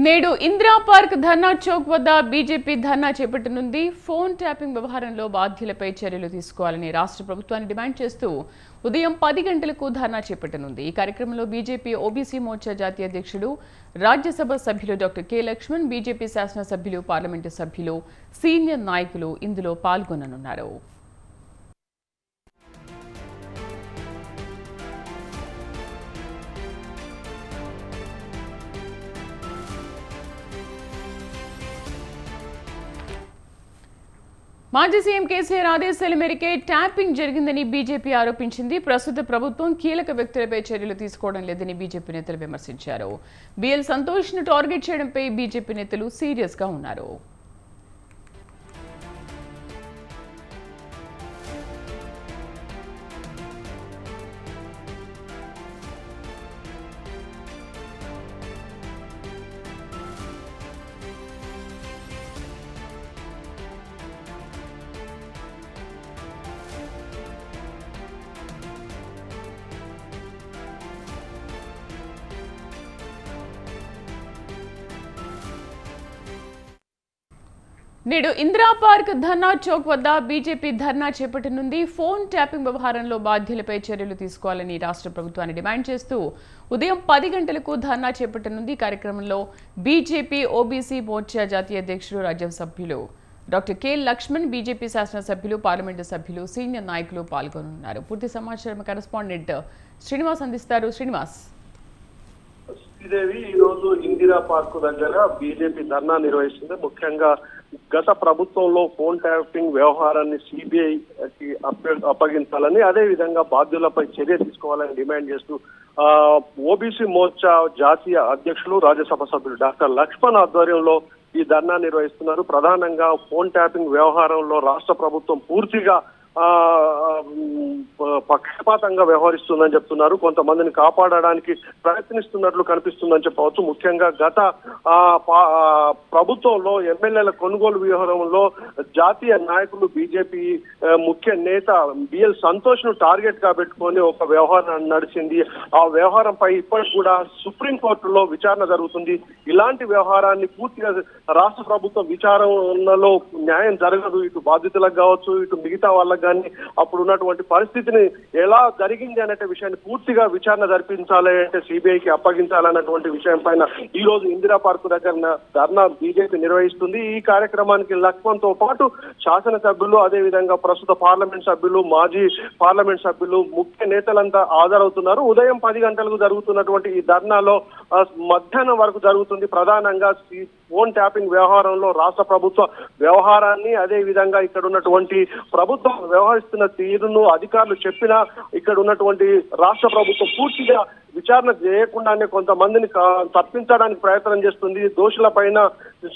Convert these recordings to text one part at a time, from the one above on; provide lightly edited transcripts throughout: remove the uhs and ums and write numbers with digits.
నేడు ఇందిరా పార్క్ ధర్నా చౌక్ వద్ద బీజేపీ ధర్నా చేపట్టనుంది. Phone tapping వ్యవహారంలో బాధ్యులపై చర్యలు తీసుకోవాలని రాష్ట్ర ప్రభుత్వాన్ని డిమాండ్ చేస్తూ ఉదయం 10 గంటలకు ధర్నా చేపట్టనుంది. ఈ కార్యక్రమంలో బీజేపీ ఓబీసీ మోర్చా జాతీయ అధ్యక్షుడు, రాజ్యసభ సభ్యులు డాక్టర్ కె లక్ష్మణ్, బీజేపీ శాసనసభ్యులు, పార్లమెంటు సభ్యులు, సీనియర్ నాయకులు ఇందులో పాల్గొననున్నారు. మాజీ సీఎం కేసీఆర్ ఆదేశాల మేరకే ట్యాపింగ్ జరిగిందని బీజేపీ ఆరోపించింది. ప్రస్తుత ప్రభుత్వం కీలక వ్యక్తులపై చర్యలు తీసుకోవడం లేదని బీజేపీ నేతలు విమర్శించారు. బిఎల్ సంతోష్ను టార్గెట్ చేయడంపై బీజేపీ నేతలు సీరియస్గా ఉన్నారు. నేడు ఇందిరా పార్క్ ధర్నా చౌక్ వద్ద బీజేపీ ధర్నా చేపట్టనుంది. ఫోన్ ట్యాపింగ్ వ్యవహారంలో బాధ్యులపై చర్యలు తీసుకోవాలని రాష్ట్ర ప్రభుత్వాన్ని డిమాండ్ చేస్తూ ఉదయం 10 గంటలకు ధర్నా చేపట్టనుంది. కార్యక్రమంలో బీజేపీ ఓబీసీ మోర్చా జాతీయ అధ్యక్షుడు, రాజ్యసభ సభ్యులు డాక్టర్ కె లక్ష్మణ్, బీజేపీ శాసనసభ్యులు, పార్లమెంటు సభ్యులు, సీనియర్ నాయకులు పాల్గొనున్నారు. పూర్తి సమాచారం కరెస్పాండెంట్ శ్రీనివాస్ అందిస్తారు. శ్రీనివాస్. శ్రీదేవి, ఈ రోజు ఇందిరా పార్క్ దగ్గర బీజేపీ ధర్నా నిర్వహిస్తుంది. ముఖ్యంగా గత ప్రభుత్వంలో ఫోన్ ట్యాపింగ్ వ్యవహారాన్ని సిబిఐకి అప్పగించాలని, అదే విధంగా బాధ్యులపై చర్య తీసుకోవాలని డిమాండ్ చేస్తూ ఓబీసీ మోర్చా జాతీయ అధ్యక్షులు, రాజ్యసభ సభ్యులు డాక్టర్ లక్ష్మణ్ ఆధ్వర్యంలో ఈ ధర్నా నిర్వహిస్తున్నారు. ప్రధానంగా ఫోన్ ట్యాపింగ్ వ్యవహారంలో రాష్ట్ర ప్రభుత్వం పూర్తిగా పక్షపాతంగా వ్యవహరిస్తుందని చెప్తున్నారు. కొంతమందిని కాపాడడానికి ప్రయత్నిస్తున్నట్లు కనిపిస్తుందని చెప్పవచ్చు. ముఖ్యంగా గత ప్రభుత్వంలో ఎమ్మెల్యేల కొనుగోలు వ్యవహారంలో జాతీయ నాయకులు, బీజేపీ ముఖ్య నేత బిఎల్ సంతోష్ ను టార్గెట్ గా పెట్టుకొని ఒక వ్యవహారం నడిచింది. ఆ వ్యవహారంపై ఇప్పటికి కూడా సుప్రీంకోర్టులో విచారణ జరుగుతుంది. ఇలాంటి వ్యవహారాన్ని పూర్తిగా రాష్ట్ర ప్రభుత్వం విచారణలో న్యాయం జరగదు. ఇటు బాధితులకు కావచ్చు, ఇటు మిగతా వాళ్ళకి కానీ అప్పుడు ఉన్నటువంటి పరిస్థితిని ఎలా జరిగింది అనే విషయాన్ని పూర్తిగా విచారణ జరిపించాలి అంటే సిబిఐకి అప్పగించాలన్నటువంటి విషయం పైన ఈ రోజు ఇందిరా పార్క్ దగ్గర ధర్నా బీజేపీ నిర్వహిస్తుంది. ఈ కార్యక్రమానికి లక్ష్మణ్ తో పాటు శాసనసభ్యులు, అదే విధంగా ప్రస్తుత పార్లమెంట్ సభ్యులు, మాజీ పార్లమెంట్ సభ్యులు, ముఖ్య నేతలంతా హాజరవుతున్నారు. ఉదయం 10 గంటలకు జరుగుతున్నటువంటి ఈ ధర్నాలో మధ్యాహ్నం వరకు జరుగుతుంది. ప్రధానంగా ఫోన్ ట్యాపింగ్ వ్యవహారంలో రాష్ట్ర ప్రభుత్వ వ్యవహారాన్ని, అదే విధంగా ఇక్కడ ఉన్నటువంటి ప్రభుత్వం వ్యవహరిస్తున్న తీరును అధికారులు చెప్పినా ఇక్కడ ఉన్నటువంటి రాష్ట్ర ప్రభుత్వం పూర్తిగా విచారణ చేయకుండానే కొంతమందిని తప్పించడానికి ప్రయత్నం చేస్తుంది. దోషుల పైన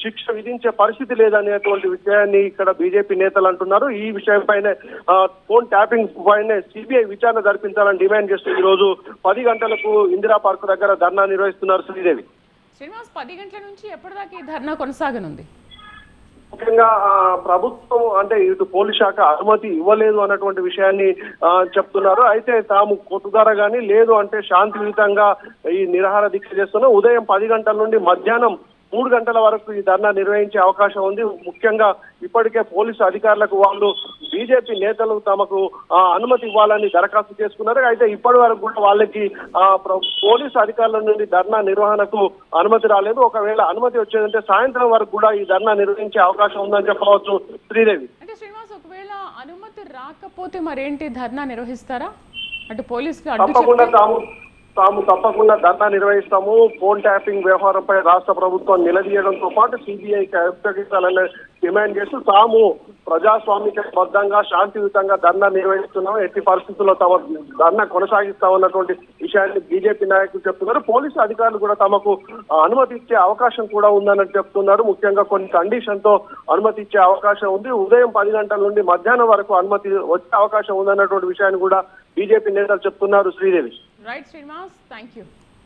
శిక్ష విధించే పరిస్థితి లేదనేటువంటి విషయాన్ని ఇక్కడ బీజేపీ నేతలు అంటున్నారు. ఈ విషయం పైన ఫోన్ ట్యాపింగ్ పైన సిబిఐ విచారణ జరిపించాలని డిమాండ్ చేస్తూ ఈ రోజు 10 గంటలకు ఇందిరా పార్క్ దగ్గర ధర్నా నిర్వహిస్తున్నారు. శ్రీదేవి. శ్రీనివాస్, 10 గంటల నుంచి ఎప్పటిదాకా ఈ ధర్నా కొనసాగనుంది? ముఖ్యంగా ప్రభుత్వం అంటే ఇటు పోలీస్ శాఖ అనుమతి ఇవ్వలేదు అన్నటువంటి విషయాన్ని చెప్తున్నారు. అయితే తాము కొట్టుదార గానీ లేదు అంటే శాంతియుతంగా ఈ నిరాహార దీక్ష చేస్తున్నాం. ఉదయం 10 గంటల నుండి మధ్యాహ్నం 3 గంటల వరకు ఈ ధర్నా నిర్వహించే అవకాశం ఉంది. ముఖ్యంగా ఇప్పటికే పోలీసు అధికారులకు వాళ్ళు బీజేపీ నేతలు తమకు అనుమతి ఇవ్వాలని దరఖాస్తు చేసుకున్నారు. అయితే ఇప్పటి వరకు కూడా వాళ్ళకి పోలీసు అధికారుల నుండి ధర్నా నిర్వహణకు అనుమతి రాలేదు. ఒకవేళ అనుమతి వచ్చేదంటే సాయంత్రం వరకు కూడా ఈ ధర్నా నిర్వహించే అవకాశం ఉందని చెప్పవచ్చు. శ్రీదేవి. అంటే శ్రీనివాస్, ఒకవేళ అనుమతి రాకపోతే మరేంటి, ధర్నా నిర్వహిస్తారా? అంటే పోలీసులు తప్పకుండా ధర్నా నిర్వహిస్తాము. ఫోన్ ట్యాపింగ్ వ్యవహారంపై రాష్ట్ర ప్రభుత్వం నిలదీయడంతో పాటు సిబిఐకి అప్పగించాలని డిమాండ్ చేస్తూ తాము ప్రజాస్వామిక బద్దంగా శాంతియుతంగా ధర్నా నిర్వహిస్తున్నాం, ఎట్టి పరిస్థితుల్లో తమ ధర్నా కొనసాగిస్తామన్నటువంటి విషయాన్ని బీజేపీ నాయకులు చెప్తున్నారు. పోలీసు అధికారులు కూడా తమకు అనుమతి ఇచ్చే అవకాశం కూడా ఉందని చెప్తున్నారు. ముఖ్యంగా కొన్ని కండిషన్ తో అనుమతి ఇచ్చే అవకాశం ఉంది. ఉదయం 10 గంటల నుండి మధ్యాహ్నం వరకు అనుమతి వచ్చే అవకాశం ఉందన్నటువంటి విషయాన్ని కూడా బీజేపీ నేతలు చెప్తున్నారు. Sridevi. Right Srinivas, thank you.